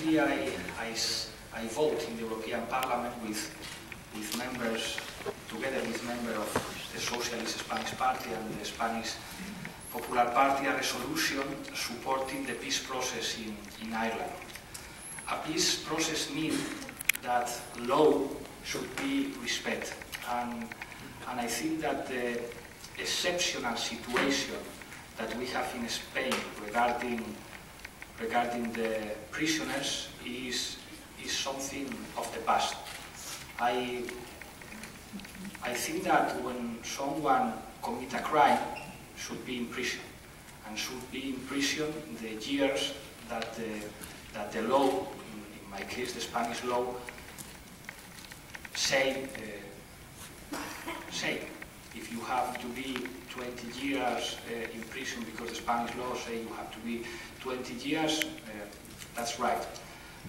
Obviously, I vote in the European Parliament with members, together with members of the Socialist Spanish Party and the Spanish Popular Party, a resolution supporting the peace process in Ireland. A peace process means that law should be respected, and I think that the exceptional situation that we have in Spain regarding the prisoners is something of the past. I think that when someone commits a crime, should be in prison, and should be in prison the years that the law, in my case the Spanish law, say. If you have to be 20 years in prison because the Spanish law say you have to be 20 years, that's right.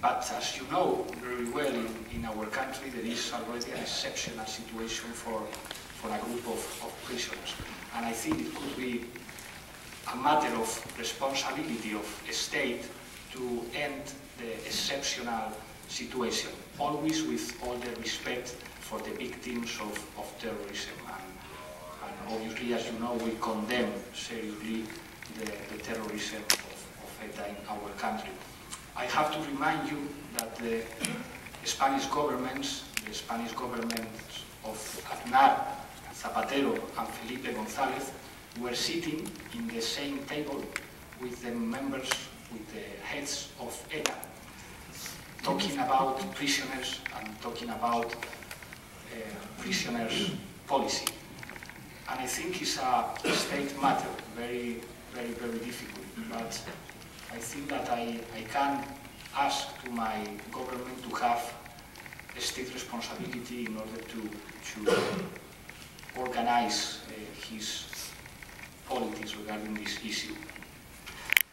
But as you know very well, in our country there is already an exceptional situation for a group of prisoners. And I think it could be a matter of responsibility of a state to end the exceptional situation, always with all the respect for the victims of terrorism. And obviously, as you know, we condemn seriously the terrorism of ETA in our country. I have to remind you that the Spanish governments of Aznar, Zapatero and Felipe González were sitting in the same table with the members, with the heads of ETA, talking about prisoners and talking about prisoners' policy. And I think it's a state matter, very, very, very difficult. But I think that I can ask to my government to have a state responsibility in order to organize his politics regarding this issue.